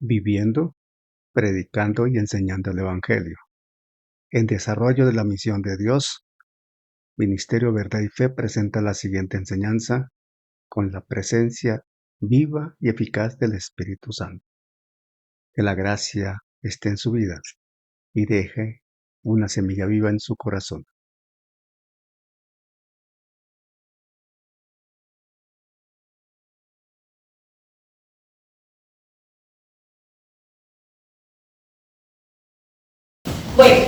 viviendo, predicando y enseñando el Evangelio. En desarrollo de la misión de Dios, Ministerio Verdad y Fe presenta la siguiente enseñanza con la presencia viva y eficaz del Espíritu Santo. Que la gracia esté en su vida y deje una semilla viva en su corazón. Bueno,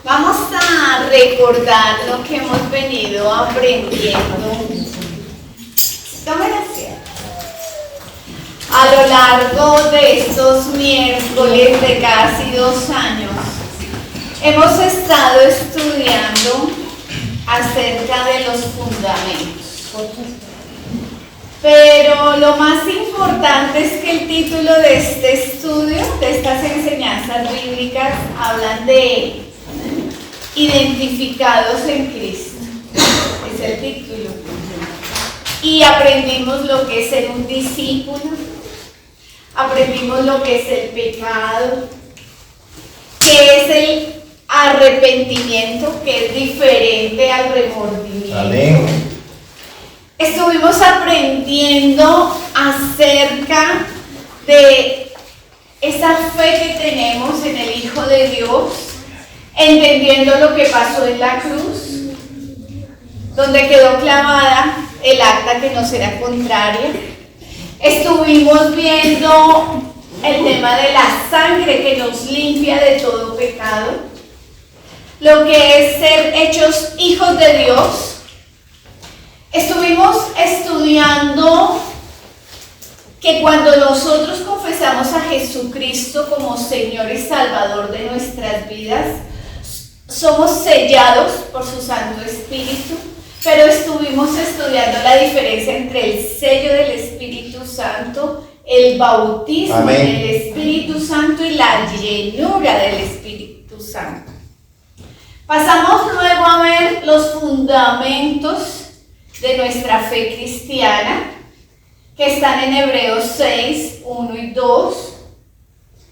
vamos a recordar lo que hemos venido aprendiendo. Tomen asiento. A lo largo de estos miércoles de casi 2 años, hemos estado estudiando acerca de los fundamentos. Pero lo más importante es que el título de este estudio, de estas enseñanzas bíblicas, hablan de identificados en Cristo. Es el título. Y aprendimos lo que es ser un discípulo, aprendimos lo que es el pecado, que es el arrepentimiento, que es diferente al remordimiento. Amén. Estuvimos aprendiendo acerca de esa fe que tenemos en el Hijo de Dios, entendiendo lo que pasó en la cruz, donde quedó clavada el acta que nos era contraria. Estuvimos viendo el tema de la sangre que nos limpia de todo pecado, lo que es ser hechos hijos de Dios. Estuvimos estudiando que cuando nosotros confesamos a Jesucristo como Señor y Salvador de nuestras vidas, somos sellados por su Santo Espíritu, pero estuvimos estudiando la diferencia entre el sello del Espíritu Santo, el bautismo Amén. del Espíritu Santo y la llenura del Espíritu Santo. Pasamos luego a ver los fundamentos de nuestra fe cristiana, que están en Hebreos 6, 1 y 2,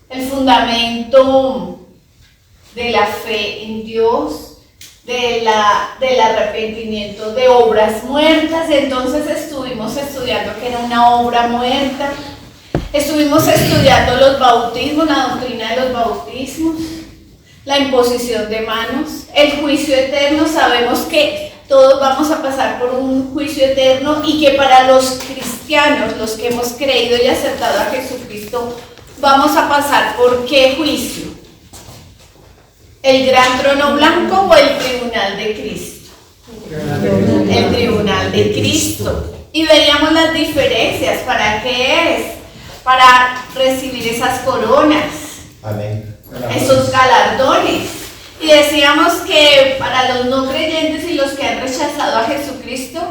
el fundamento de la fe en Dios, del arrepentimiento de obras muertas. Entonces estuvimos estudiando que era una obra muerta, estuvimos estudiando los bautismos, la doctrina de los bautismos, la imposición de manos, el juicio eterno. Sabemos que todos vamos a pasar por un juicio eterno y que para los cristianos, los que hemos creído y aceptado a Jesucristo, vamos a pasar por ¿qué juicio? ¿El gran trono blanco o el tribunal de Cristo? El tribunal de Cristo. Y veíamos las diferencias. ¿Para qué es? Para recibir esas coronas. Amén. Esos galardones. Y decíamos que para los no creyentes y los que han rechazado a Jesucristo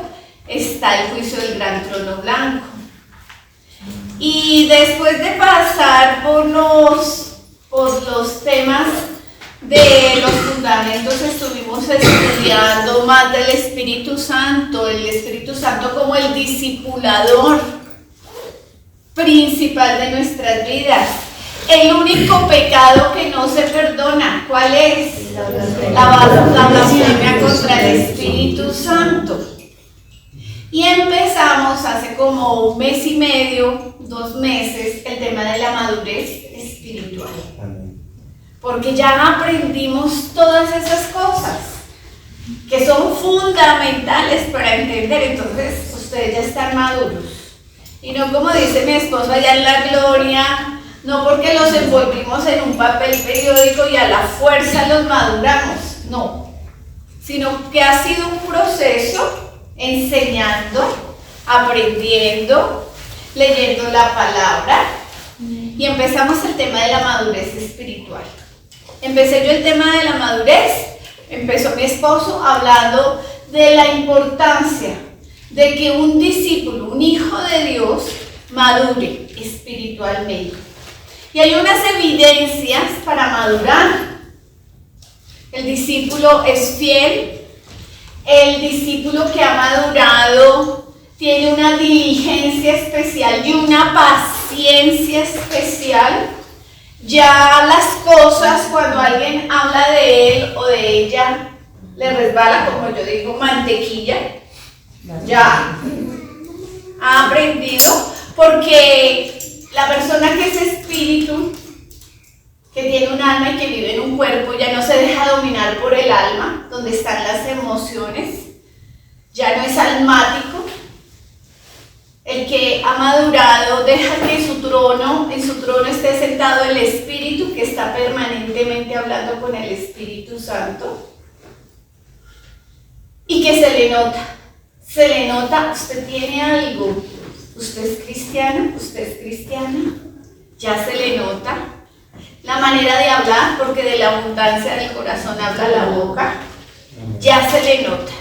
está el juicio del gran trono blanco. Y después de pasar por los temas de los fundamentos, estuvimos estudiando más del Espíritu Santo, el Espíritu Santo como el discipulador principal de nuestras vidas. El único pecado que no se perdona, ¿cuál es? La blasfemia contra el Espíritu Santo. Y empezamos hace como 1 mes y medio, 2 meses, el tema de la madurez espiritual. Porque ya aprendimos todas esas cosas que son fundamentales para entender. Entonces, ustedes ya están maduros. Y no como dice mi esposo allá en la gloria, no porque los envolvimos en un papel periódico y a la fuerza los maduramos, no, sino que ha sido un proceso enseñando, aprendiendo, leyendo la palabra, y empezamos el tema de la madurez espiritual. Empecé yo el tema de la madurez, empezó mi esposo hablando de la importancia de que un discípulo, un hijo de Dios, madure espiritualmente. Y hay unas evidencias para madurar. El discípulo es fiel. El discípulo que ha madurado tiene una diligencia especial y una paciencia paciencia especial. Ya las cosas, cuando alguien habla de él o de ella, le resbala, como yo digo, mantequilla. Ya ha aprendido, porque la persona que es espíritu, que tiene un alma y que vive en un cuerpo, ya no se deja dominar por el alma, donde están las emociones, ya no es almático. El que ha madurado deja que en su trono esté sentado el Espíritu, que está permanentemente hablando con el Espíritu Santo, y que se le nota, usted tiene algo, usted es cristiana, ya se le nota. La manera de hablar, porque de la abundancia del corazón habla la boca, ya se le nota.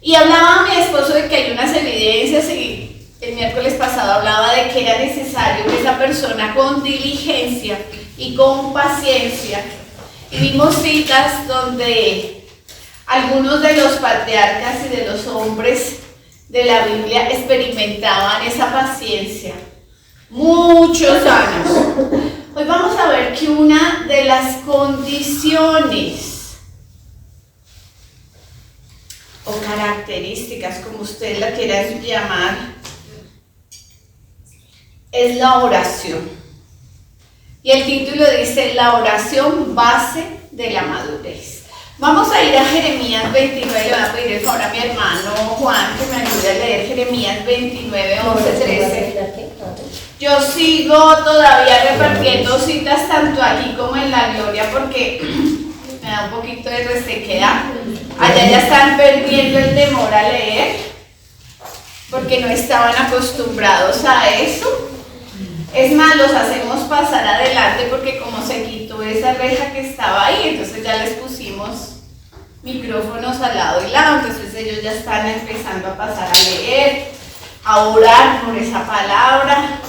Y hablaba a mi esposo de que hay unas evidencias, y el miércoles pasado hablaba de que era necesario que esa persona con diligencia y con paciencia, y vimos citas donde algunos de los patriarcas y de los hombres de la Biblia experimentaban esa paciencia muchos años. Hoy vamos a ver que una de las condiciones o características, como usted la quiera llamar, es la oración. Y el título dice: la oración base de la madurez. Vamos a ir a Jeremías 29, le voy a pedir el favor a mi hermano Juan que me ayude a leer Jeremías 29, 11, 13. Yo sigo todavía repartiendo citas tanto aquí como en la Gloria porque me da un poquito de resequedad. Allá ya están perdiendo el temor a leer porque no estaban acostumbrados a eso. Es más, los hacemos pasar adelante porque como se quitó esa reja que estaba ahí, entonces ya les pusimos micrófonos al lado y lado, entonces ellos ya están empezando a pasar a leer, a orar por esa palabra,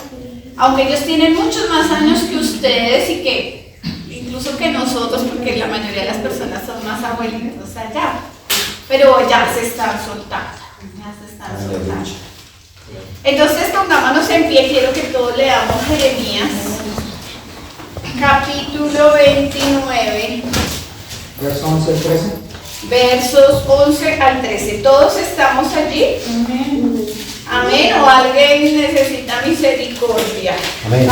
aunque ellos tienen muchos más años que ustedes y que incluso que nosotros, porque la mayoría de las personas son más abuelitos allá, pero ya se están soltando. Entonces pongámonos en pie, quiero que todos leamos Jeremías, capítulo 29, versos 11 al 13. Versos 11 al 13. ¿Todos estamos allí? Amén. Amén. ¿O alguien necesita misericordia? Amén.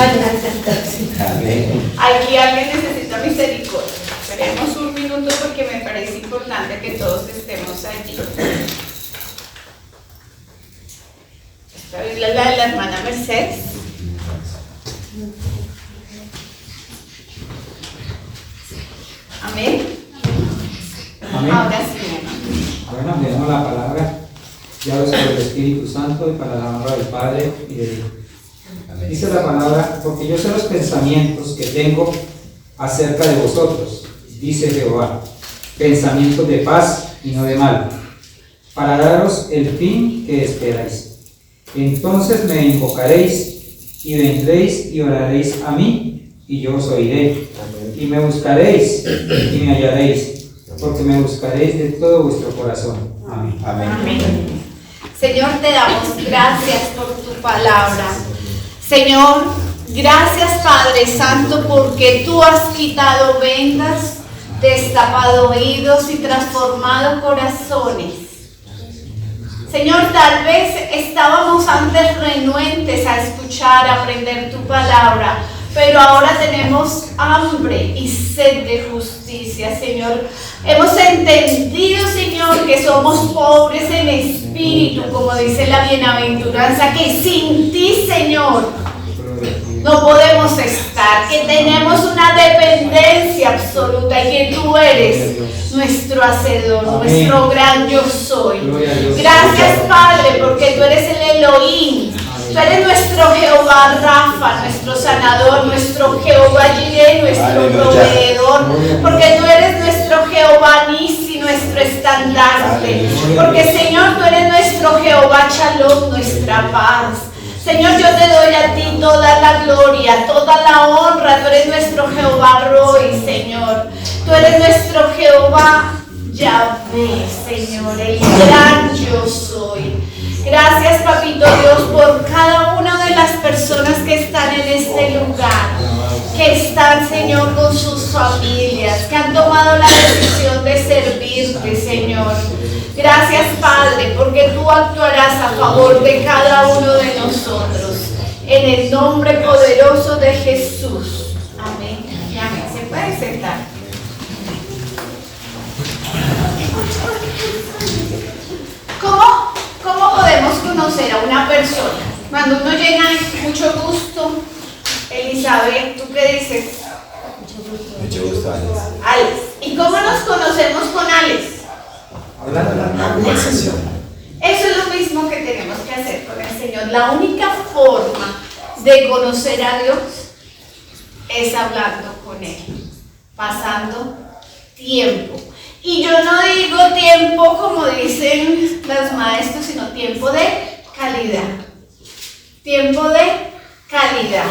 Aquí alguien necesita misericordia. Esperemos un minuto porque me parece importante que todos estemos allí. Esta Biblia es la de la hermana Mercedes. Amén. Amén. Ahora sí, hermano. Bueno, leemos la palabra, ya lo sobre el Espíritu Santo y para la honra del Padre y del Hijo. Dice la palabra: porque yo sé los pensamientos que tengo acerca de vosotros, dice Jehová, pensamientos de paz y no de mal, para daros el fin que esperáis. Entonces me invocaréis y vendréis y oraréis a mí, y yo os oiré. Y me buscaréis y me hallaréis, porque me buscaréis de todo vuestro corazón. Amén. Amén. Amén. Señor, te damos gracias por tu palabra. Señor, gracias Padre Santo, porque tú has quitado vendas, destapado oídos y transformado corazones. Señor, tal vez estábamos antes renuentes a escuchar, a aprender tu palabra, pero ahora tenemos hambre y sed de justicia, Señor. Hemos entendido, Señor, que somos pobres en espíritu, como dice la bienaventuranza, que sin ti, Señor, no podemos estar, que tenemos una dependencia absoluta y que tú eres nuestro hacedor, nuestro gran yo soy. Gracias, Padre, porque tú eres el Elohim. Tú eres nuestro Jehová Rafa, nuestro sanador, nuestro Jehová Jireh, nuestro proveedor, porque tú eres nuestro Jehová Nisi, nuestro estandarte, porque Señor, tú eres nuestro Jehová Shalom, nuestra paz. Señor, yo te doy a ti toda la gloria, toda la honra. Tú eres nuestro Jehová Roy, Señor. Tú eres nuestro Jehová Yahvé, Señor, el gran yo soy. Gracias, Papito Dios, por cada una de las personas que están en este lugar, que están, Señor, con sus familias, que han tomado la decisión de servirte, Señor. Gracias, Padre, porque tú actuarás a favor de cada uno de nosotros. En el nombre poderoso de Jesús. Amén y amén. Se puede sentar. ¿Cómo podemos conocer a una persona? Cuando uno llega, mucho gusto. Elizabeth, ¿tú qué dices? Mucho gusto, Alex. Alex. ¿Y cómo nos conocemos con Alex? Hablando de la conversación. Eso es lo mismo que tenemos que hacer con el Señor. La única forma de conocer a Dios es hablando con Él, pasando tiempo. Y yo no digo tiempo como dicen los maestros, sino tiempo de calidad. Tiempo de calidad.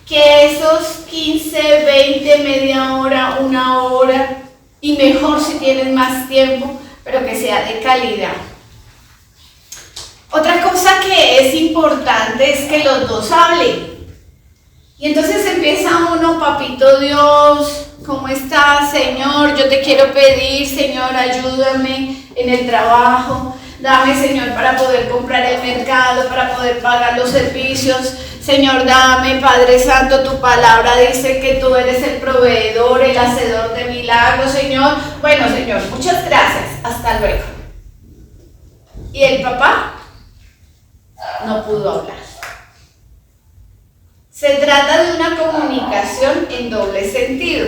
Que esos 15, 20, media hora, una hora, y mejor si tienes más tiempo, pero que sea de calidad. Otra cosa que es importante es que los dos hablen. Y entonces empieza uno, Papito Dios, ¿cómo estás, Señor? Yo te quiero pedir, Señor, ayúdame en el trabajo. Dame, Señor, para poder comprar el mercado, para poder pagar los servicios. Señor, dame, Padre Santo, tu palabra dice que tú eres el proveedor, el hacedor de milagros, Señor. Bueno, Señor, muchas gracias. Hasta luego. ¿Y el papá? No pudo hablar. Se trata de una comunicación en doble sentido.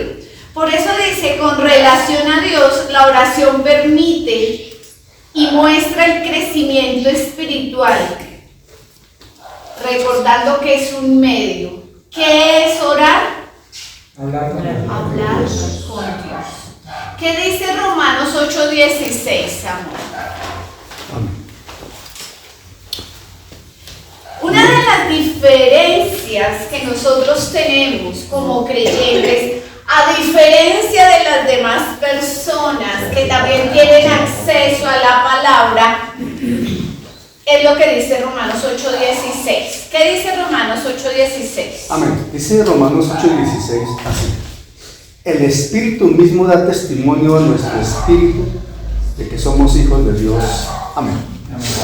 Por eso dice, con relación a Dios, la oración permite y muestra el crecimiento espiritual, recordando que es un medio. ¿Qué es orar? Hablar con Dios. Hablar con Dios. ¿Qué dice Romanos 8:16, amor? Amén. Una de las diferencias que nosotros tenemos como creyentes, a diferencia de las demás personas que también tienen acceso a la palabra, es lo que dice Romanos 8:16. ¿Qué dice Romanos 8:16? Amén. Dice Romanos 8:16 así. El Espíritu mismo da testimonio a nuestro espíritu de que somos hijos de Dios. Amén.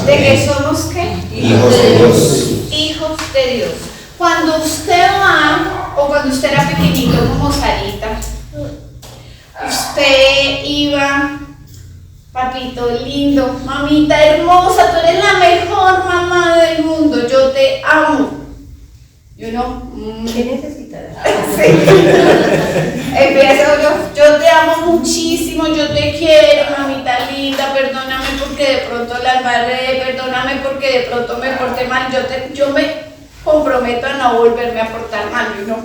¿De que somos qué? Hijos de Dios. Hijos de Dios. Cuando usted va, o cuando usted era pequeñito como Sarita, usted iba, papito lindo, mamita hermosa, tú eres la mejor mamá del mundo, yo te amo. Y uno, ¿qué necesitas? Sí. Empiezo yo te amo muchísimo, yo te quiero, mamita linda, perdóname porque de pronto la embarré, perdóname porque de pronto me porté mal, yo me comprometo a no volverme a portar mal, y uno,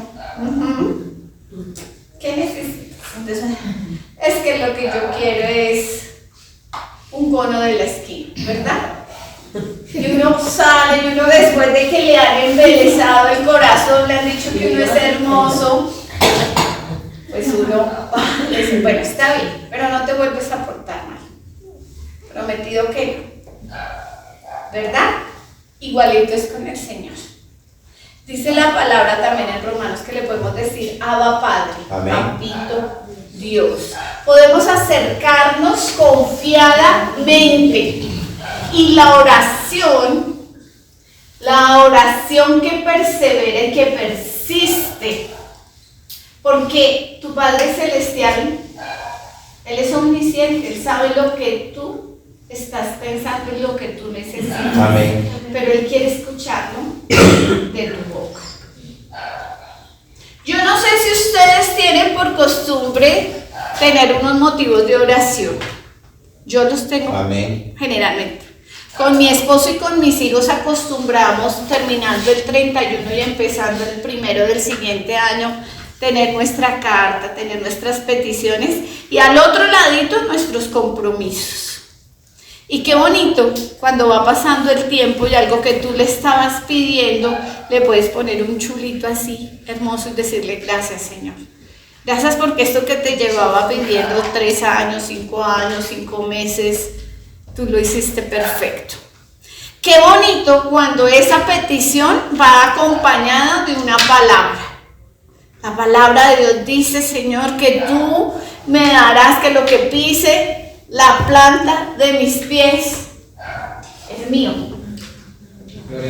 ¿qué necesitas? Entonces, es que lo que yo quiero es un cono de la esquina, ¿verdad? Y uno sale, y uno después de que le han embelesado el corazón, le han dicho que uno es hermoso, pues uno le dice, bueno, está bien, pero no te vuelves a portar mal. Prometido que no. ¿Verdad? Igualito es con el Señor. Dice la palabra también en Romanos que le podemos decir Abba Padre, Amén. Papito Dios. Podemos acercarnos confiadamente. Y la oración que persevera y que persiste, porque tu Padre Celestial, Él es omnisciente, Él sabe lo que tú estás pensando y lo que tú necesitas. Amén. Pero Él quiere escucharlo de tu boca. Yo no sé si ustedes tienen por costumbre tener unos motivos de oración. Yo los tengo. Amén. Generalmente. Con mi esposo y con mis hijos acostumbramos, terminando el 31 y empezando el 1 del siguiente año, tener nuestra carta, tener nuestras peticiones y al otro ladito nuestros compromisos. Y qué bonito cuando va pasando el tiempo y algo que tú le estabas pidiendo, le puedes poner un chulito así, hermoso, y decirle gracias, Señor. Gracias porque esto que te llevaba pidiendo 3 años, 5 años, 5 meses, tú lo hiciste perfecto. Qué bonito cuando esa petición va acompañada de una palabra. La palabra de Dios dice, Señor, que tú me darás que lo que pise la planta de mis pies es mío.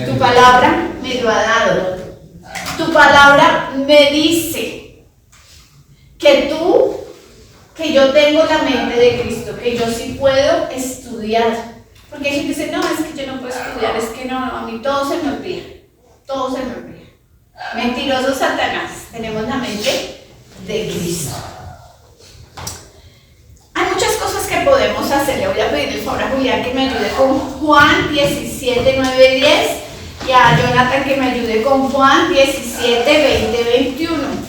Tu palabra me lo ha dado. Tu palabra me dice que yo tengo la mente de Cristo, que yo sí puedo estudiar. Porque hay gente que dice, no, es que yo no puedo estudiar, es que no, a mí todo se me olvida, todo se me olvida. Mentiroso Satanás, tenemos la mente de Cristo. Hay muchas cosas que podemos hacer. Le voy a pedir el favor a Julián que me ayude con Juan 17, 9, 10 y a Jonathan que me ayude con Juan 17, 20, 21.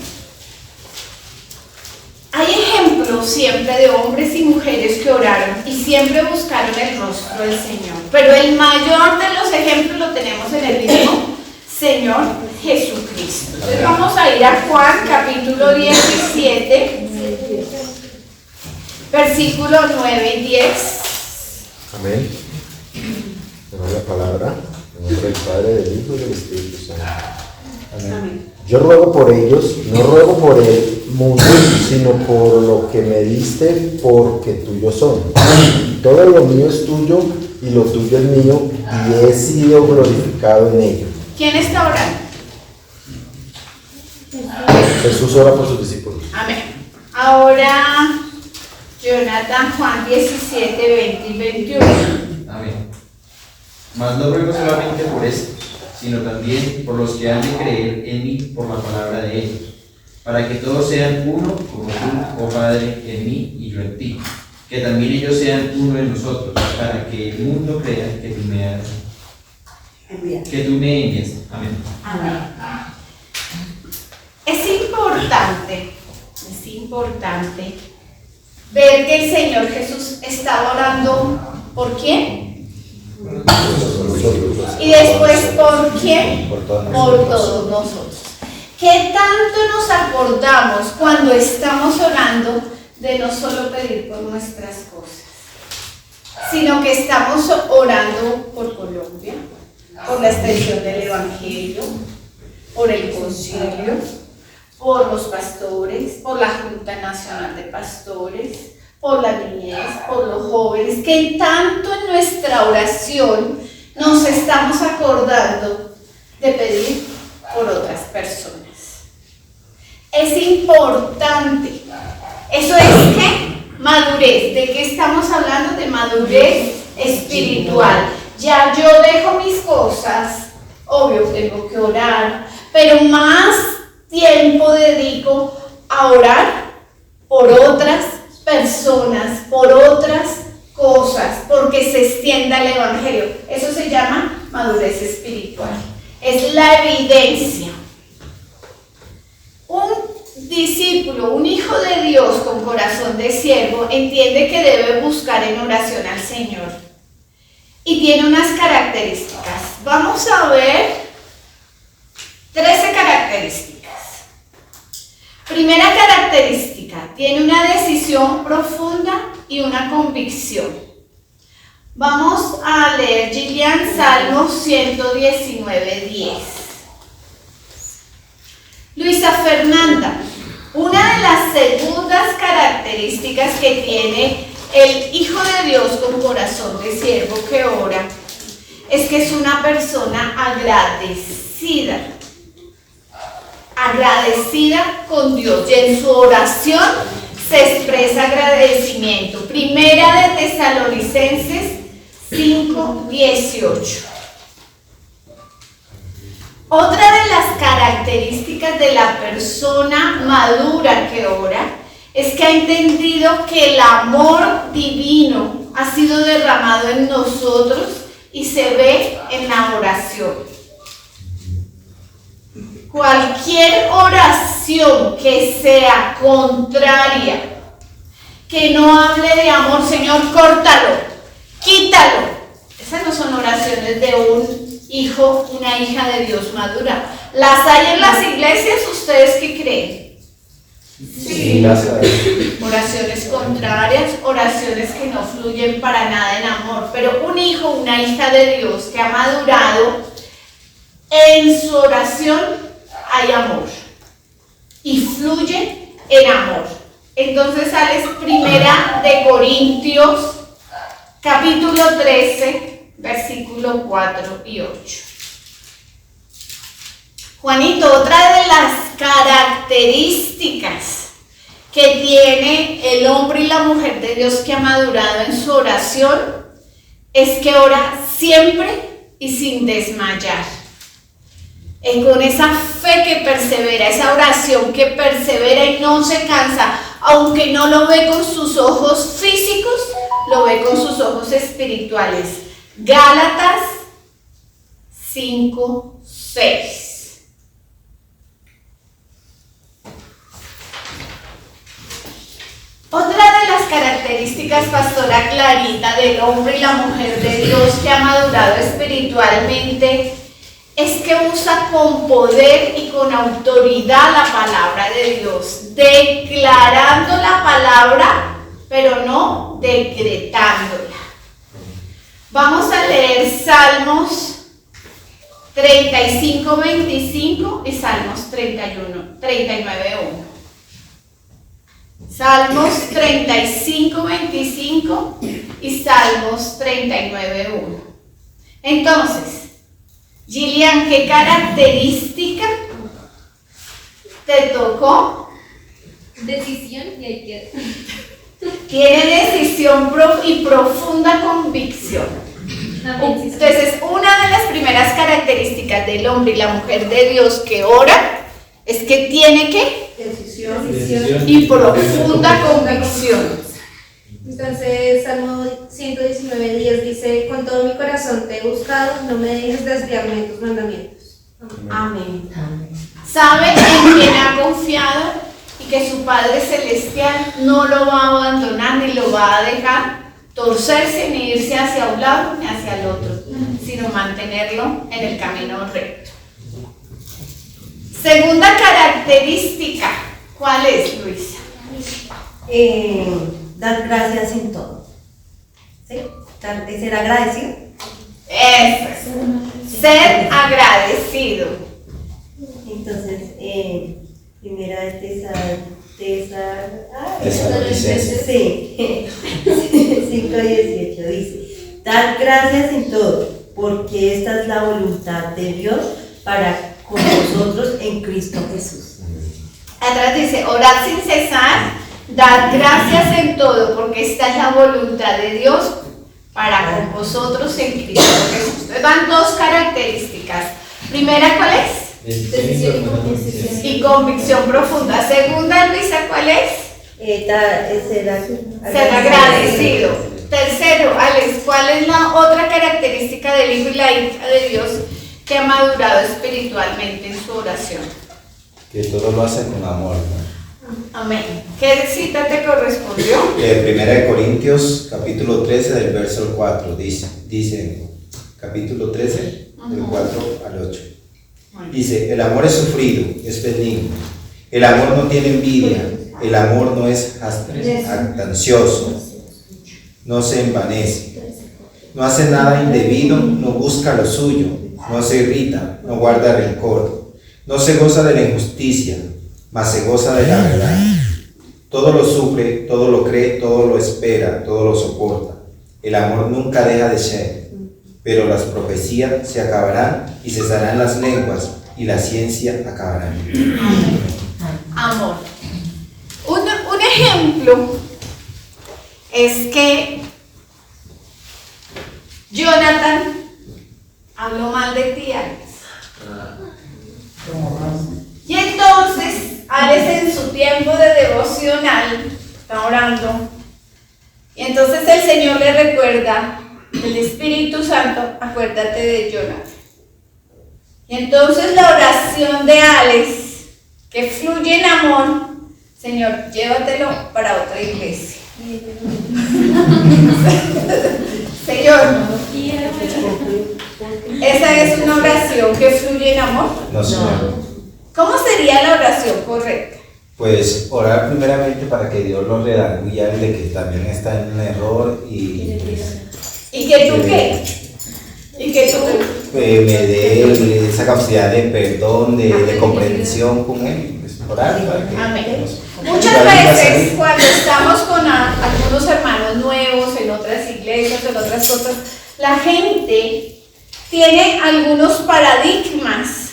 Hay ejemplos siempre de hombres y mujeres que oraron y siempre buscaron el rostro del Señor. Pero el mayor de los ejemplos lo tenemos en el mismo Señor Jesucristo. Entonces vamos a ir a Juan capítulo 17, versículo 9 y 10. Amén. Tenemos la palabra en nombre del Padre, del Hijo y del Espíritu Santo. Amén. Yo ruego por ellos, no ruego por el mundo, sino por lo que me diste, porque tuyos son. Todo lo mío es tuyo y lo tuyo es mío, y he sido glorificado en ello. ¿Quién está orando? Jesús ora por sus discípulos. Amén. Ahora, Jonathan, Juan 17, 20 y 21. Amén. Mas no ruego solamente por esto, sino también por los que han de creer en mí por la palabra de ellos, para que todos sean uno, como tú, oh Padre, en mí y yo en ti, que también ellos sean uno en nosotros, para que el mundo crea que tú me enviaste. Amén. Amén. Es importante ver que el Señor Jesús estaba orando ¿por quién? Y después ¿por quién? Por todas Por todos nosotros. ¿Qué tanto nos acordamos cuando estamos orando de no solo pedir por nuestras cosas, sino que estamos orando por Colombia, por la extensión del Evangelio, por el concilio, por los pastores, por la Junta Nacional de Pastores, por la niñez, por los jóvenes, que tanto en nuestra oración nos estamos acordando de pedir por otras personas? Es importante. Eso es ¿qué? Madurez. ¿De qué estamos hablando? De madurez espiritual. Ya yo dejo mis cosas, obvio tengo que orar, pero más tiempo dedico a orar por otras personas, por otras cosas, porque se extienda el Evangelio. Eso se llama madurez espiritual. Es la evidencia. Un discípulo, un hijo de Dios con corazón de siervo, entiende que debe buscar en oración al Señor. Y tiene unas características. Vamos a ver 13 características. Primera característica, tiene una decisión profunda y una convicción. Vamos a leer, Gillian, Salmos 119, 10. Luisa Fernanda, una de las segundas características que tiene el Hijo de Dios con corazón de siervo que ora es que es una persona agradecida con Dios, y en su oración se expresa agradecimiento. Primera de Tesalonicenses 5:18. Otra de las características de la persona madura que ora es que ha entendido que el amor divino ha sido derramado en nosotros y se ve en la oración. Cualquier oración que sea contraria, que no hable de amor, Señor, córtalo, quítalo. Esas no son oraciones de un hijo, una hija de Dios madura. ¿Las hay en las iglesias? ¿Ustedes qué creen? Sí. Oraciones contrarias, oraciones que no fluyen para nada en amor. Pero un hijo, una hija de Dios que ha madurado, en su oración hay amor y fluye en amor. Entonces sale Primera de Corintios, capítulo 13, versículo 4 y 8. Juanito, otra de las características que tiene el hombre y la mujer de Dios que ha madurado en su oración es que ora siempre y sin desmayar. Con esa fe que persevera, esa oración que persevera y no se cansa, aunque no lo ve con sus ojos físicos, lo ve con sus ojos espirituales. Gálatas 5:6. Otra de las características, pastora Clarita, del hombre y la mujer de Dios que ha madurado espiritualmente es que usa con poder y con autoridad la palabra de Dios, declarando la palabra, pero no decretándola. Vamos a leer Salmos 35:25 y Salmos 39:1. Salmos 35:25 y Salmos 39:1. Entonces, Gillian, ¿qué característica te tocó? Decisión y ahí queda. Tiene decisión y profunda convicción. Entonces, una de las primeras características del hombre y la mujer de Dios que ora es que tiene ¿qué? Decisión Y profunda convicción. Entonces, Salmo 119:10 dice: con todo mi corazón te he buscado, no me dejes desviarme de tus mandamientos. Amén. Sabe en quién ha confiado y que su Padre Celestial no lo va a abandonar ni lo va a dejar torcerse ni irse hacia un lado ni hacia el otro, sino mantenerlo en el camino recto. Segunda característica, ¿cuál es, Luisa? Dar gracias en todo. ¿Sí? Ser agradecido. Eso es. Ser agradecido. Entonces, primera de Tesalonicenses. Sí. 5:18 dice: dar gracias en todo, porque esta es la voluntad de Dios para con nosotros en Cristo Jesús. Atrás dice: orad sin cesar, dad gracias en todo, porque esta es la voluntad de Dios para con vosotros en Cristo Jesús. Entonces van dos características. Primera, ¿cuál es? Decisión Y convicción profunda. Segunda, Luisa, ¿cuál es? Ser agradecido. Tercero, Alex, ¿cuál es la otra característica del hijo y la hija de Dios que ha madurado espiritualmente en su oración? Que todo lo hacen con amor, ¿no? Amén. ¿Qué cita te correspondió? Primera de Corintios, capítulo 13, del verso 4, dice capítulo 13, del 4 al 8. Dice: el amor es sufrido, es benigno. El amor no tiene envidia. El amor no es jactancioso. No se envanece. No hace nada indebido, no busca lo suyo. No se irrita, no guarda rencor. No se goza de la injusticia, mas se goza de la verdad. Todo lo sufre, todo lo cree, todo lo espera, todo lo soporta. El amor nunca deja de ser, pero las profecías se acabarán y cesarán las lenguas y la ciencia acabará. Amor. Un ejemplo es que Jonathan habló mal de ti, Alex. Y entonces, Alex en su tiempo de devocional está orando. Y entonces el Señor le recuerda, el Espíritu Santo, acuérdate de Jonathan. Y entonces la oración de Alex, que fluye en amor: Señor, llévatelo para otra iglesia. Señor, esa es una oración que fluye en amor. No, Señor. ¿Cómo sería la oración correcta? Pues orar primeramente para que Dios lo redarguya de que también está en un error y que tú qué? Y que tú me dé esa capacidad de perdón, de comprensión con Él. Pues orar para que amén. nos Muchas ayude a veces salir. cuando estamos con algunos hermanos nuevos en otras iglesias, en otras cosas, la gente tiene algunos paradigmas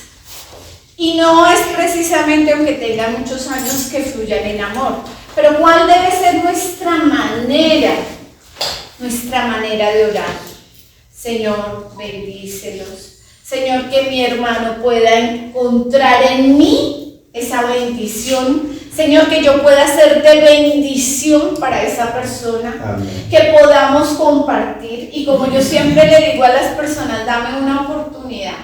y no es precisamente aunque tengan muchos años que fluyan en amor, pero ¿cuál debe ser nuestra manera de orar? Señor, bendícelos. Señor, que mi hermano pueda encontrar en mí esa bendición. Señor, que yo pueda ser de bendición para esa persona. Amén. Que podamos compartir. Y como yo siempre le digo a las personas, dame una oportunidad.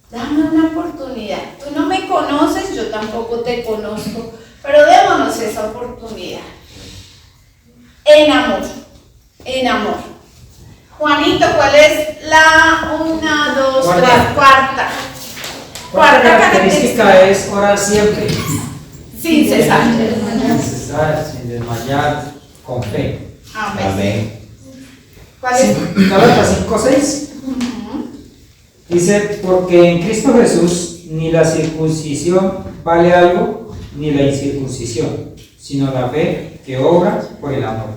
Dame una oportunidad. Tú no me conoces, yo tampoco te conozco, pero démonos esa oportunidad. En amor. En amor. Juanito, ¿cuál es la Cuarta característica es orar siempre. Sin cesar. Sin cesar, sin desmayar, con fe. Amén. Amén. ¿Cuál es? Gálatas 5:6 dice, porque en Cristo Jesús ni la circuncisión vale algo, ni la incircuncisión, sino la fe que obra por el amor.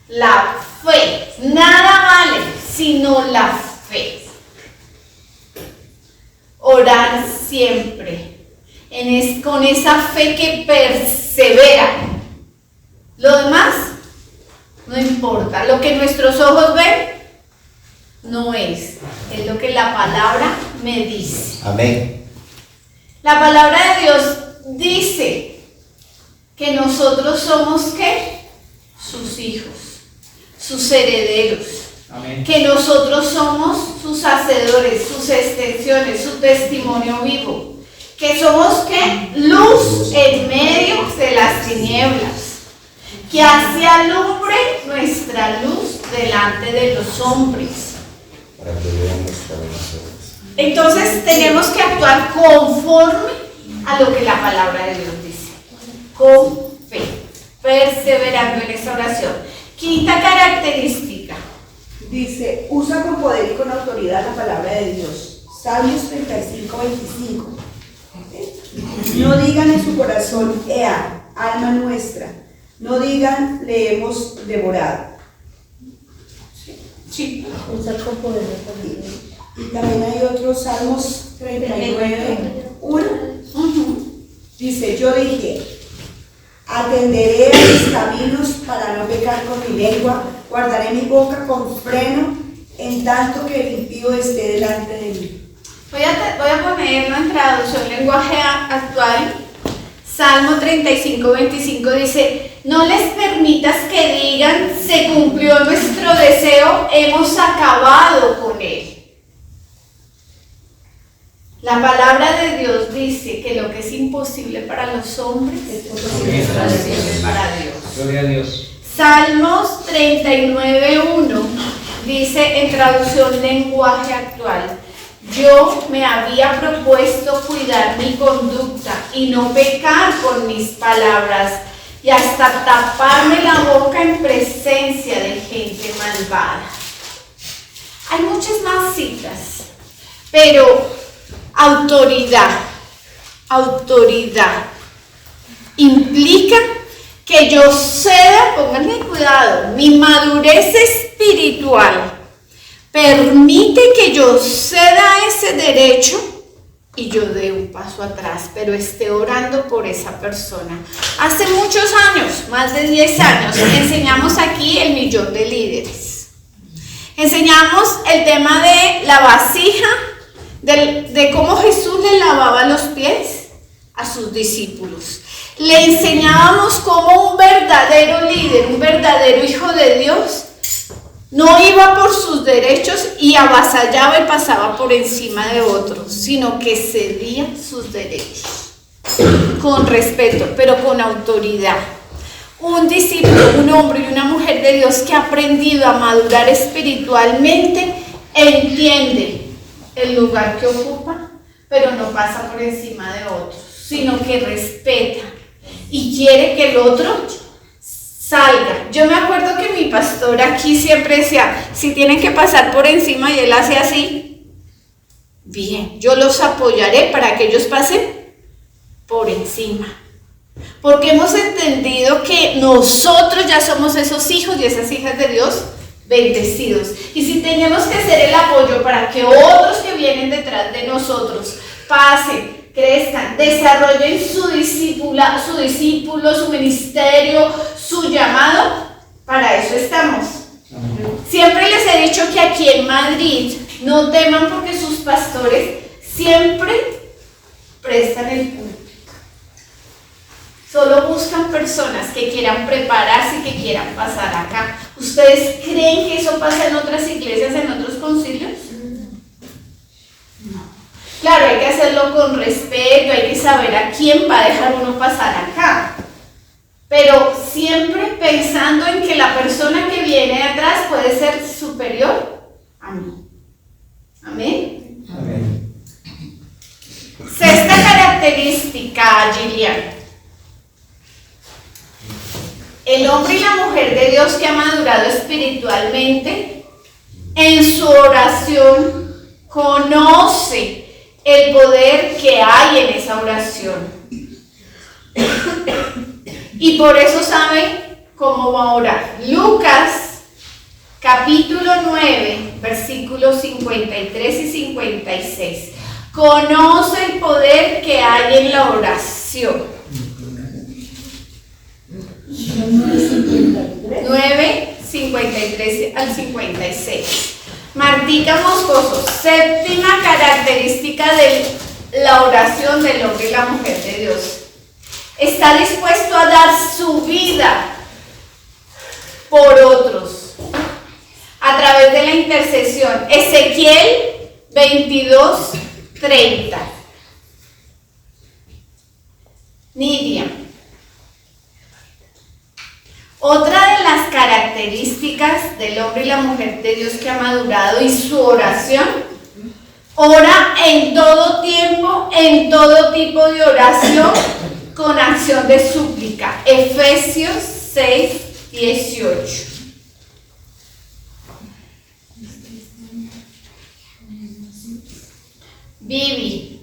La fe. Nada vale sino la fe. Orar siempre. Con esa fe que persevera. Lo demás no importa. Lo que nuestros ojos ven no es lo que la palabra me dice. Amén. La palabra de Dios dice que nosotros somos ¿qué? Sus hijos, sus herederos. Amén. Que nosotros somos sus hacedores, sus extensiones, su testimonio vivo. Que somos ¿qué? Luz en medio de las tinieblas. Que hace alumbre nuestra luz delante de los hombres. Para que vean nuestra bendición. Entonces tenemos que actuar conforme a lo que la palabra de Dios dice. Con fe. Perseverando en esa oración. Quinta característica. Dice, usa con poder y con autoridad la palabra de Dios. Salmos 35:25. No digan en su corazón, ea, alma nuestra. No digan, le hemos devorado. Sí. Usar con poder la palabra. Y también hay otros Salmos 39:1. Dice, yo dije, atenderé a mis caminos para no pecar con mi lengua, guardaré mi boca con freno, en tanto que el impío esté delante de mí. Voy a ponerlo en traducción lenguaje actual. Salmo 35:25 dice, no les permitas que digan, se cumplió nuestro deseo, hemos acabado con él. La palabra de Dios dice que lo que es imposible para los hombres es posible para Dios. Gloria a Dios. Salmos 39:1 dice en traducción lenguaje actual, yo me había propuesto cuidar mi conducta y no pecar con mis palabras y hasta taparme la boca en presencia de gente malvada. Hay muchas más citas, pero autoridad implica que yo ceda, pónganle cuidado, mi madurez espiritual permite que yo ceda ese derecho y yo dé un paso atrás, pero esté orando por esa persona. Hace muchos años, más de 10 años, enseñamos aquí el millón de líderes. Enseñamos el tema de la vasija, de cómo Jesús le lavaba los pies a sus discípulos. Le enseñábamos cómo un verdadero líder, un verdadero hijo de Dios, no iba por sus derechos y avasallaba y pasaba por encima de otros, sino que cedía sus derechos con respeto, pero con autoridad. Un discípulo, un hombre y una mujer de Dios que ha aprendido a madurar espiritualmente, entiende el lugar que ocupa, pero no pasa por encima de otros, sino que respeta. y quiere que el otro salga. Yo me acuerdo que mi pastor aquí siempre decía, si tienen que pasar por encima, y él hace así, bien, yo los apoyaré para que ellos pasen por encima. Porque hemos entendido que nosotros ya somos esos hijos y esas hijas de Dios bendecidos. Y si tenemos que ser el apoyo para que otros que vienen detrás de nosotros pasen, crezcan, desarrollen su discípulo, su ministerio, su llamado, para eso estamos. Siempre les he dicho que aquí en Madrid no teman porque sus pastores siempre prestan el público. Solo buscan personas que quieran prepararse y que quieran pasar acá. ¿Ustedes creen que eso pasa en otras iglesias, en otros concilios? No. Claro, hay que hacerlo con respeto, hay que saber a quién va a dejar uno pasar acá. Pero siempre pensando en que la persona que viene de atrás puede ser superior a mí. Amén. Amén. Sexta característica, Gillian. El hombre y la mujer de Dios que ha madurado espiritualmente, en su oración conoce el poder que hay en esa oración. Y por eso sabe cómo va a orar. Lucas, capítulo 9, versículos 53 y 56. Conoce el poder que hay en la oración. 9, 53 al 56. Martica Moscoso, séptima característica de la oración del hombre y la mujer de Dios. Está dispuesto a dar su vida por otros a través de la intercesión. Ezequiel 22, 30. Nidia. Otra de las características del hombre y la mujer de Dios que ha madurado y su oración, ora en todo tiempo, en todo tipo de oración, con acción de súplica. Efesios 6, 18. Vivi.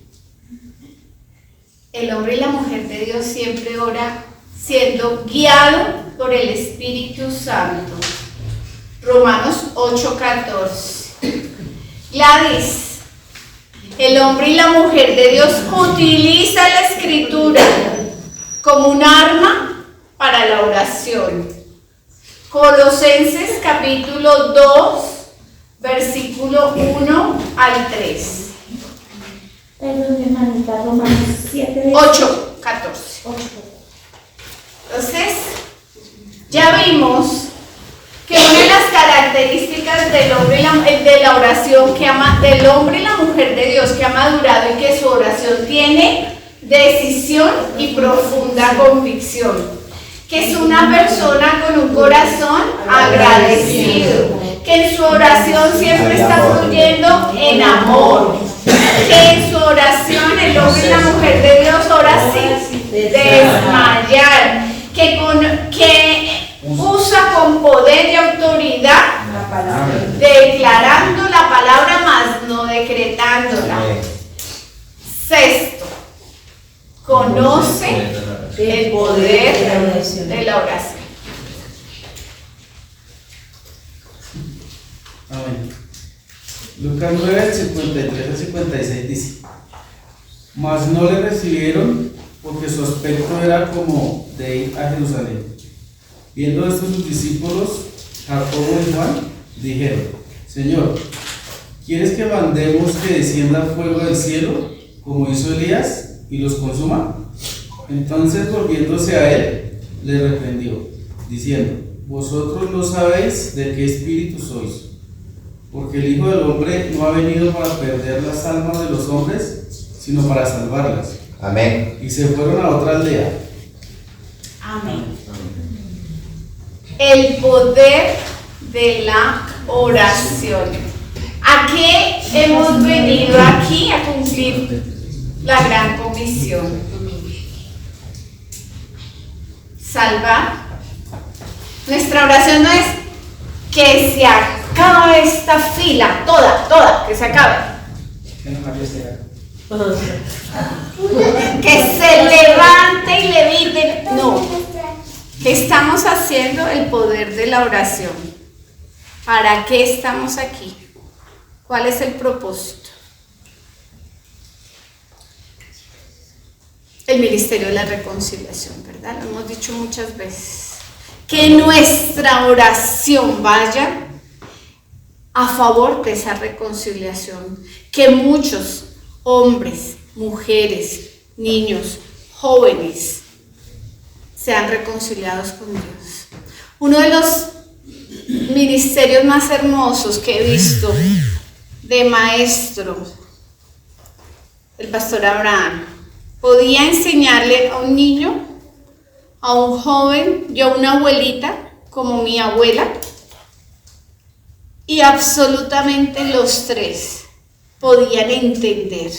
El hombre y la mujer de Dios siempre ora siendo guiado por el Espíritu Santo. Romanos 8:14. Gladys. El hombre y la mujer de Dios utiliza la escritura como un arma para la oración. Colosenses capítulo 2, versículo 1 al 3. Perdón, hermanita, Romanos 7. 8:14. Entonces, ya vimos que una de las características del hombre y de la oración del hombre y la mujer de Dios que ha madurado y que su oración tiene decisión y profunda convicción, que es una persona con un corazón agradecido, que en su oración siempre está fluyendo en amor, que en su oración el hombre y la mujer de Dios ora sin desmayar, que usa con poder y autoridad, declarando la palabra más no decretándola. Sexto, conoce el poder de la oración. Amén. Lucas 9, 53 al 56 dice: Mas no le recibieron, porque su aspecto era como de ir a Jerusalén. Viendo esto sus discípulos, Jacobo y Juan, dijeron: Señor, ¿quieres que mandemos que descienda fuego del cielo, como hizo Elías, y los consuma? Entonces, volviéndose a él, le reprendió, diciendo: Vosotros no sabéis de qué espíritu sois, porque el Hijo del Hombre no ha venido para perder las almas de los hombres, sino para salvarlas. Amén. Y se fueron a otra aldea. Amén. El poder de la oración. ¿A qué hemos venido aquí? A cumplir la gran comisión. salvar. Nuestra oración no es que se acabe esta fila, toda, que se acabe. Que se levante y levite. No. ¿Qué estamos haciendo? El poder de la oración. ¿Para qué estamos aquí? ¿Cuál es el propósito? El ministerio de la reconciliación, ¿verdad? Lo hemos dicho muchas veces. Que nuestra oración vaya a favor de esa reconciliación. Que muchos hombres, mujeres, niños, jóvenes sean reconciliados con Dios. Uno de los ministerios más hermosos que he visto de maestro, el pastor Abraham, podía enseñarle a un niño, a un joven, yo a una abuelita, como mi abuela, y absolutamente los tres podían entender.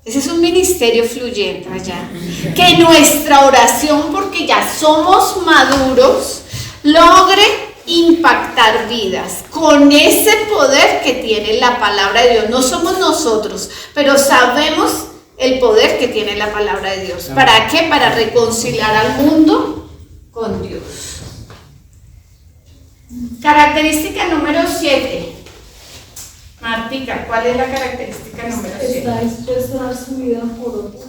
Ese es un ministerio fluyente allá. Que nuestra oración, porque ya somos maduros, logre impactar vidas con ese poder que tiene la palabra de Dios. No somos nosotros, pero sabemos el poder que tiene la palabra de Dios. ¿Para qué? Para reconciliar al mundo con Dios. Característica número 7. Martica, ¿cuál es la característica número 7? Está dispuesto a dar su vida por otros.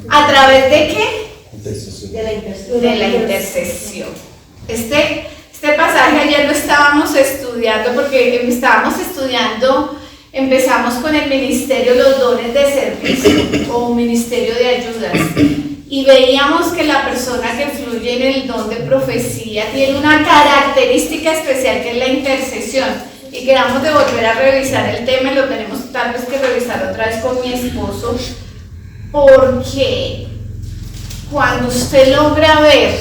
¿A través de qué? De la intercesión. De la intercesión. Este pasaje ayer lo estábamos estudiando porque empezamos con el ministerio, los dones de servicio o un ministerio de ayudas. Y veíamos que la persona que fluye en el don de profecía tiene una característica especial que es la intercesión. Y queramos de volver a revisar el tema, y lo tenemos tal vez que revisar otra vez con mi esposo, porque cuando usted logra ver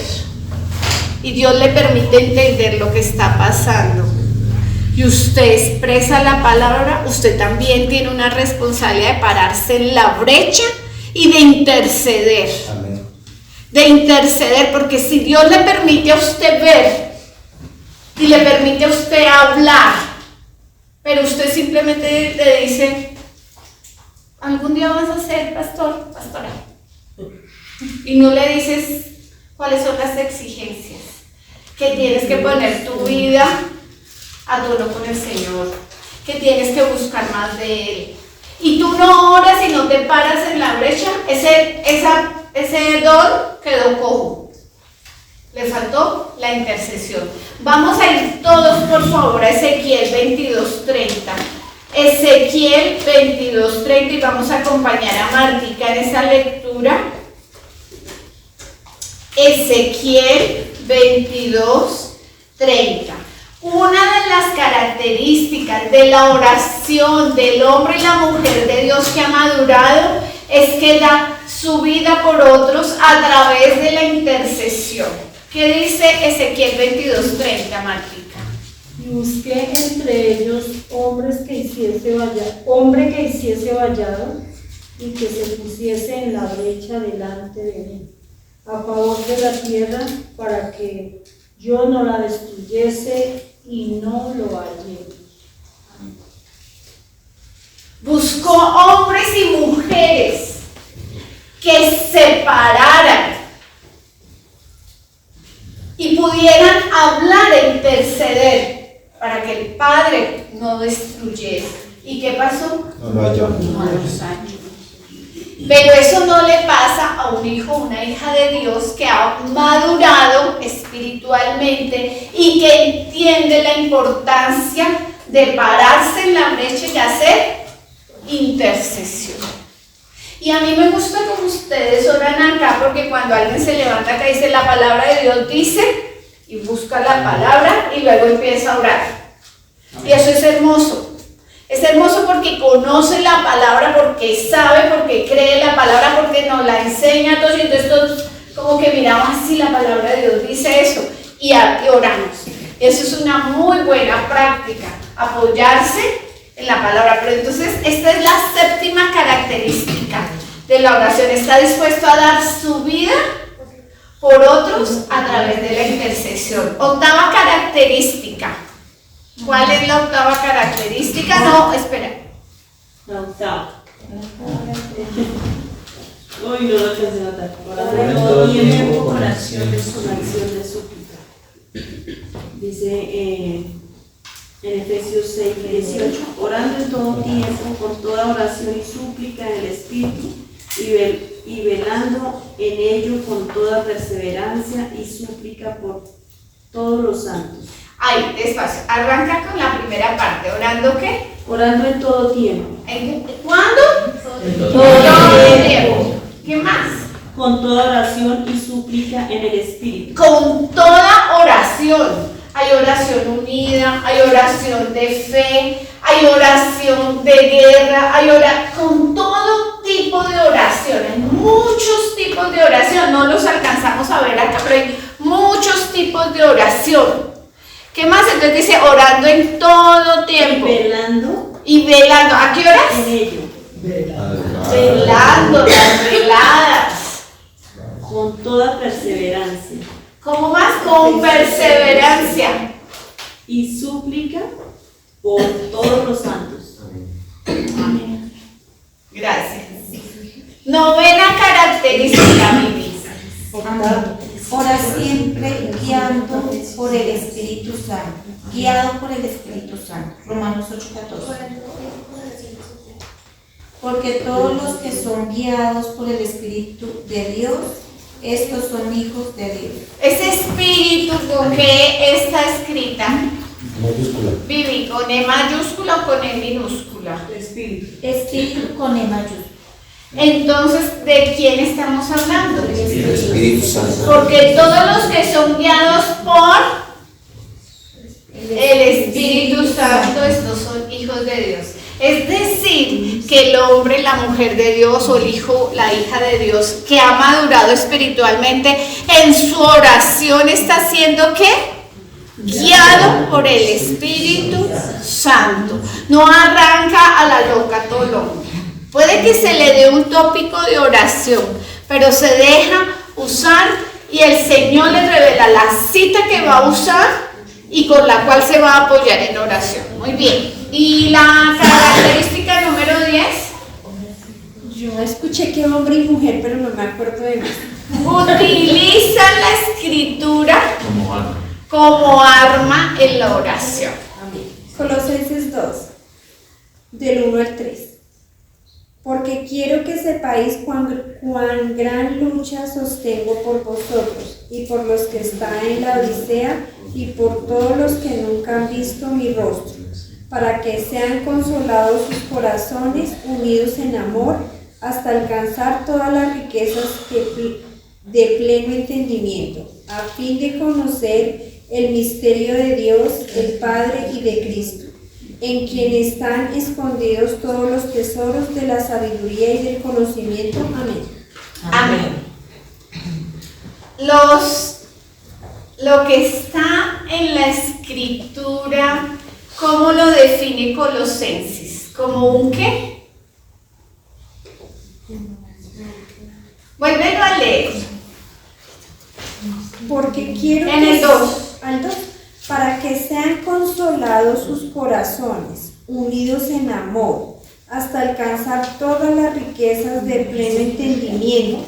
y Dios le permite entender lo que está pasando y usted expresa la palabra, usted también tiene una responsabilidad de pararse en la brecha y de interceder. Amén. De interceder, porque si Dios le permite a usted ver y le permite a usted hablar, pero usted simplemente le dice, algún día vas a ser pastora, y no le dices cuáles son las exigencias, que tienes que poner tu vida a tono con el Señor, que tienes que buscar más de Él, y tú no oras y no te paras en la brecha, ese don quedó cojo. Le faltó la intercesión. Vamos a ir todos, por favor, a Ezequiel 22:30. Ezequiel 22:30, y vamos a acompañar a Martica en esa lectura. Ezequiel 22:30. Una de las características de la oración del hombre y la mujer de Dios que ha madurado es que da su vida por otros a través de la intercesión. ¿Qué dice Ezequiel 22:30, Martica? Y busqué entre ellos hombre que hiciese vallado y que se pusiese en la brecha delante de mí, a favor de la tierra, para que yo no la destruyese y no lo hallé. Buscó hombres y mujeres que se pararan y pudieran hablar e interceder para que el Padre no destruyese. ¿Y qué pasó? No lo halló. No los halló. Pero eso no le pasa a un hijo o una hija de Dios que ha madurado espiritualmente y que entiende la importancia de pararse en la brecha y hacer intercesión. Y a mí me gusta como ustedes oran acá, porque cuando alguien se levanta acá y dice la palabra de Dios, dice, y busca la palabra y luego empieza a orar. Y eso es hermoso. Es hermoso porque conoce la palabra, porque sabe, porque cree la palabra, porque nos la enseña a todos. Y entonces todos como que miramos así, la palabra de Dios dice eso, y oramos. Eso es una muy buena práctica, apoyarse en la palabra. Pero entonces esta es la séptima característica de la oración. Está dispuesto a dar su vida por otros a través de la intercesión. Octava característica. ¿Cuál es la octava característica? No, espera. La octava. Uy, no lo alcancé a notar. Orar en todo tiempo con acción de súplica. Dice en Efesios 6:18, orando en todo tiempo, con toda oración y súplica en el Espíritu, y velando en ello con toda perseverancia y súplica por todos los santos. Ahí, despacio. Arranca con la primera parte. ¿Orando qué? Orando en todo tiempo. ¿Cuándo? En todo tiempo. ¿Qué más? Con toda oración y súplica en el Espíritu. Con toda oración. Hay oración unida, hay oración de fe, hay oración de guerra, con todo tipo de oración. Hay muchos tipos de oración. No los alcanzamos a ver acá, pero hay muchos tipos de oración. ¿Qué más? Entonces dice orando en todo tiempo. Y velando. ¿A qué horas? En ello. Velando, las veladas. Con toda perseverancia. ¿Cómo más? Con perseverancia. Y súplica por todos los santos. Amén. Gracias. Novena característica, mi vida. Ora siempre guiado por el Espíritu Santo. Guiado por el Espíritu Santo. Romanos 8:14. Porque todos los que son guiados por el Espíritu de Dios, estos son hijos de Dios. Ese espíritu, ¿con qué está escrita? Mayúscula. Vivi, ¿con E mayúscula o con E minúscula? Espíritu. Espíritu con E mayúscula. Entonces, ¿de quién estamos hablando? El Espíritu Santo. Porque todos los que son guiados por el Espíritu Santo, estos son hijos de Dios. Es decir, que el hombre, la mujer de Dios o el hijo, la hija de Dios que ha madurado espiritualmente en su oración está siendo ¿qué? Guiado por el Espíritu Santo. No arranca a la loca todo lo hombre. Puede que se le dé un tópico de oración, pero se deja usar y el Señor le revela la cita que va a usar y con la cual se va a apoyar en oración. Muy bien. ¿Y la característica número 10? Yo escuché que hombre y mujer, pero no me acuerdo de más. Utiliza la escritura como arma en la oración. Colosenses 2, del 1 al 3. Porque quiero que sepáis cuán gran lucha sostengo por vosotros y por los que están en la Odisea y por todos los que nunca han visto mi rostro, para que sean consolados sus corazones unidos en amor hasta alcanzar todas las riquezas de pleno entendimiento, a fin de conocer el misterio de Dios, el Padre y de Cristo, en quien están escondidos todos los tesoros de la sabiduría y del conocimiento. Amén. Amén. Lo que está en la escritura, ¿cómo lo define Colosenses? ¿Como un qué? Vuélvelo a leer. Porque quiero en el 2. Al 2. Para que sean consolados sus corazones, unidos en amor, hasta alcanzar todas las riquezas de pleno entendimiento,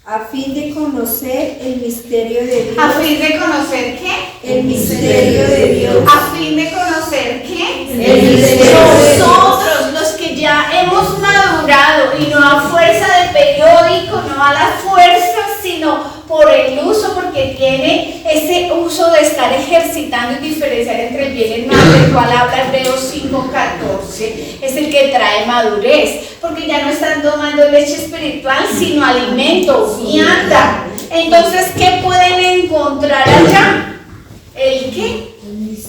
a fin de conocer el misterio de Dios. ¿A fin de conocer qué? El misterio de Dios. ¿A fin de conocer qué? El misterio de Dios. Nosotros, los que ya hemos madurado, y no a fuerza de periódico, no a la fuerza, sino por el uso, porque tiene ese uso de estar ejercitando y diferenciar entre el bien y el mal, del cual habla Hebreos 5:14, es el que trae madurez, porque ya no están tomando leche espiritual, sino alimento, vianda. Entonces, ¿qué pueden encontrar allá? ¿El qué?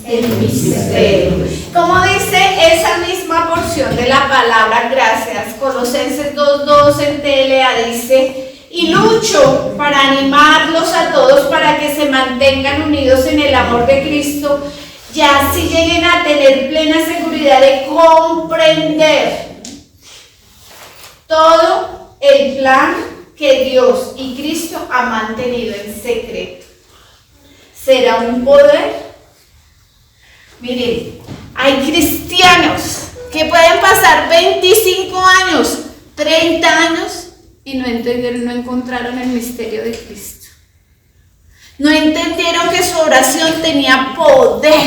El misterio. Como dice esa misma porción de la palabra, gracias, Colosenses 2:2 en TLA dice: y lucho para animarlos a todos para que se mantengan unidos en el amor de Cristo, y así lleguen a tener plena seguridad de comprender todo el plan que Dios y Cristo han mantenido en secreto. ¿Será un poder? Miren, hay cristianos que pueden pasar 25 años, 30 años y no entendieron, no encontraron el misterio de Cristo. No entendieron que su oración tenía poder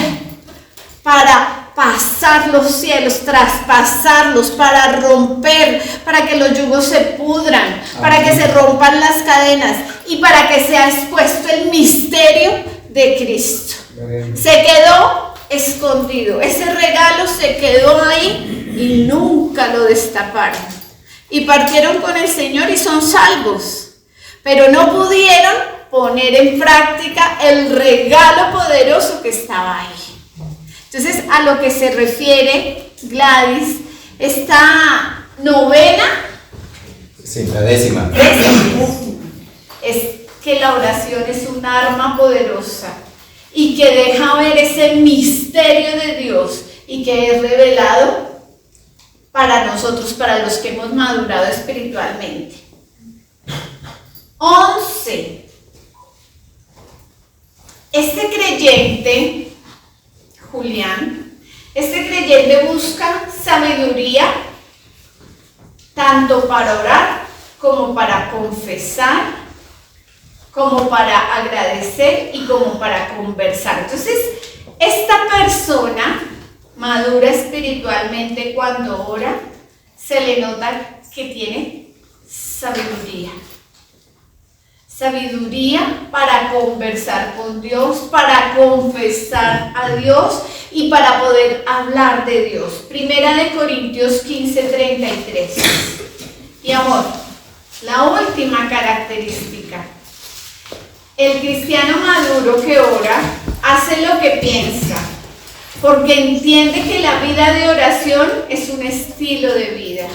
para pasar los cielos, traspasarlos, para romper, para que los yugos se pudran, para que se rompan las cadenas y para que sea expuesto el misterio de Cristo. Se quedó escondido, ese regalo se quedó ahí y nunca lo destaparon. Y partieron con el Señor y son salvos, pero no pudieron poner en práctica el regalo poderoso que estaba ahí. Entonces, a lo que se refiere Gladys, esta novena, sí, la décima, es que la oración es un arma poderosa y que deja ver ese misterio de Dios y que es revelado para nosotros, para los que hemos madurado espiritualmente. 11. Este creyente, Julián, este creyente busca sabiduría tanto para orar como para confesar, como para agradecer y como para conversar. Entonces, esta persona madura espiritualmente cuando ora, se le nota que tiene sabiduría. Sabiduría para conversar con Dios, para confesar a Dios y para poder hablar de Dios. Primera de Corintios 15:33. Y amor, la última característica. El cristiano maduro que ora hace lo que piensa, porque entiende que la vida de oración es un estilo de vida.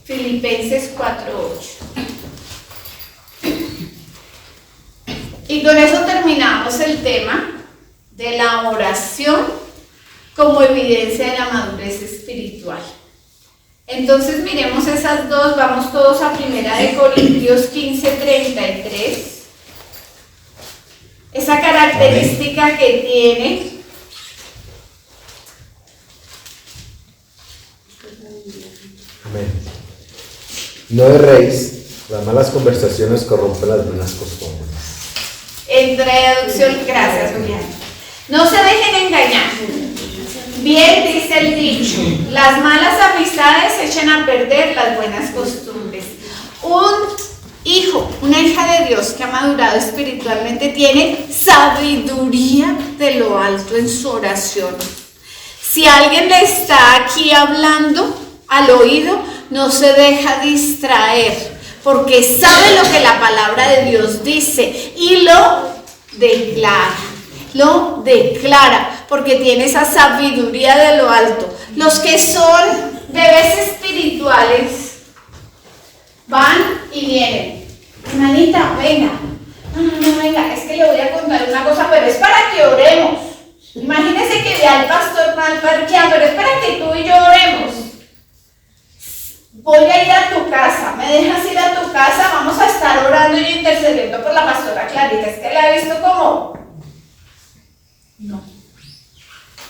Filipenses 4:8. Y con eso terminamos el tema de la oración como evidencia de la madurez espiritual. Entonces miremos esas dos, vamos todos a Primera de Corintios 15:33. Esa característica que tiene Amén. No erréis, las malas conversaciones corrompen las buenas costumbres. En traducción, gracias, Julián. No se dejen engañar. Bien dice el dicho, las malas amistades echan a perder las buenas costumbres. Un hijo, una hija de Dios que ha madurado espiritualmente tiene sabiduría de lo alto en su oración. Si alguien le está aquí hablando al oído, no se deja distraer, porque sabe lo que la palabra de Dios dice y lo declara, porque tiene esa sabiduría de lo alto. Los que son bebés espirituales van y vienen. Hermanita, venga. No, venga, es que le voy a contar una cosa, pero es para que oremos. Imagínese que vea al pastor mal parqueado, pero es para que tú y yo oremos. Voy a ir a tu casa, ¿me dejas ir a tu casa? Vamos a estar orando y intercediendo por la pastora Clarita. Es que la he visto como... No.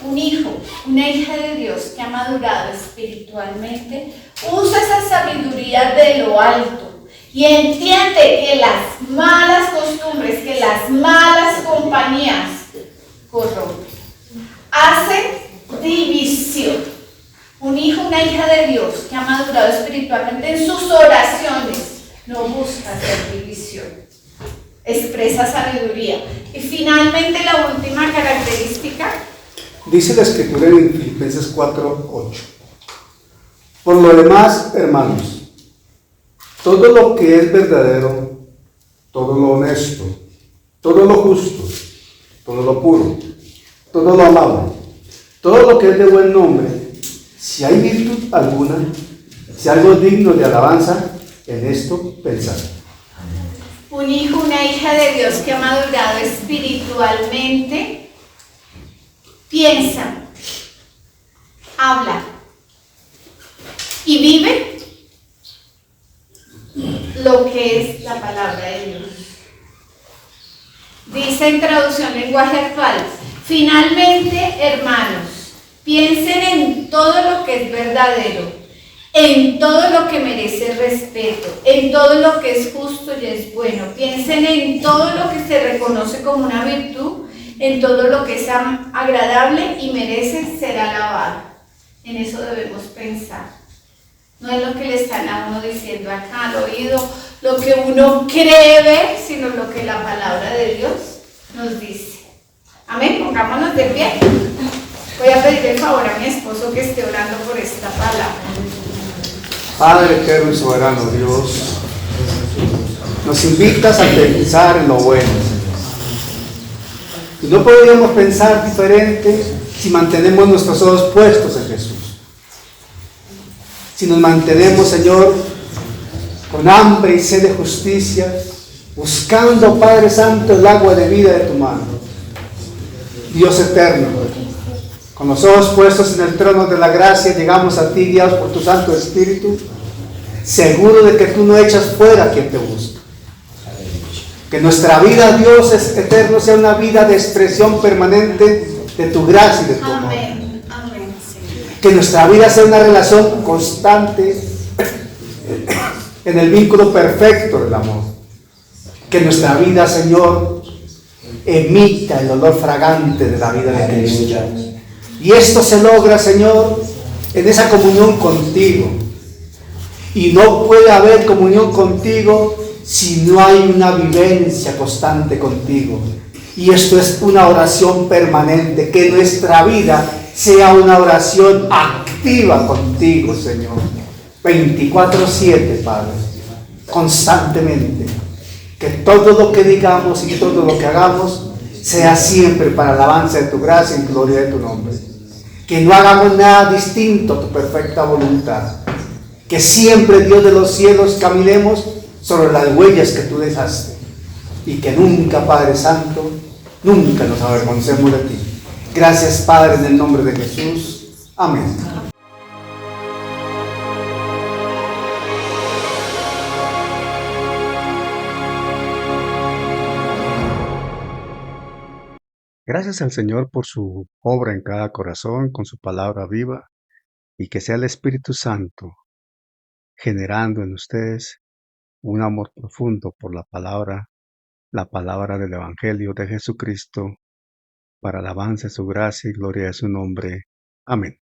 Un hijo, una hija de Dios que ha madurado espiritualmente, usa esa sabiduría de lo alto y entiende que las malas costumbres, que las malas compañías corrompen. Hacen división. Un hijo, una hija de Dios que ha madurado espiritualmente en sus oraciones no busca hacer división, expresa sabiduría. Y finalmente la última característica. Dice la Escritura en Filipenses 4:8. Por lo demás, hermanos, todo lo que es verdadero, todo lo honesto, todo lo justo, todo lo puro, todo lo amable, todo lo que es de buen nombre, si hay virtud alguna, si algo digno de alabanza, en esto pensad. Un hijo, una hija de Dios que ha madurado espiritualmente, piensa, habla y vive lo lo que es la palabra de Dios. Dice en traducción lenguaje actual: finalmente, hermanos, piensen en todo lo que es verdadero, en todo lo que merece respeto, en todo lo que es justo y es bueno. Piensen en todo lo que se reconoce como una virtud, en todo lo que es agradable y merece ser alabado. En eso debemos pensar. No es lo que le están a uno diciendo acá al oído, lo que uno cree ver, sino lo que la palabra de Dios nos dice. Amén, pongámonos de pie. Voy a pedirle el favor a mi esposo que esté orando por esta palabra. Padre eterno y soberano Dios, nos invitas a pensar en lo bueno, Señor. Y no podríamos pensar diferente si mantenemos nuestros ojos puestos en Jesús. Si nos mantenemos, Señor, con hambre y sed de justicia, buscando, Padre Santo, el agua de vida de tu mano. Dios eterno, con los ojos puestos en el trono de la gracia, llegamos a ti, guiados por tu Santo Espíritu, seguro de que tú no echas fuera a quien te busca. Que nuestra vida, Dios es eterno, sea una vida de expresión permanente de tu gracia y de tu amor. Amén. Amén, Señor. Que nuestra vida sea una relación constante en el vínculo perfecto del amor. Que nuestra vida, Señor, emita el olor fragante de la vida de Cristo. Y esto se logra, Señor, en esa comunión contigo. Y no puede haber comunión contigo si no hay una vivencia constante contigo. Y esto es una oración permanente, que nuestra vida sea una oración activa contigo, Señor. 24/7, Padre, constantemente. Que todo lo que digamos y todo lo que hagamos sea siempre para alabanza de tu gracia y gloria de tu nombre. Que no hagamos nada distinto a tu perfecta voluntad. Que siempre, Dios de los cielos, caminemos sobre las huellas que tú dejaste. Y que nunca, Padre Santo, nunca nos avergoncemos de ti. Gracias, Padre, en el nombre de Jesús. Amén. Gracias al Señor por su obra en cada corazón, con su palabra viva, y que sea el Espíritu Santo generando en ustedes un amor profundo por la palabra del Evangelio de Jesucristo, para alabanza de su gracia y gloria de su nombre. Amén.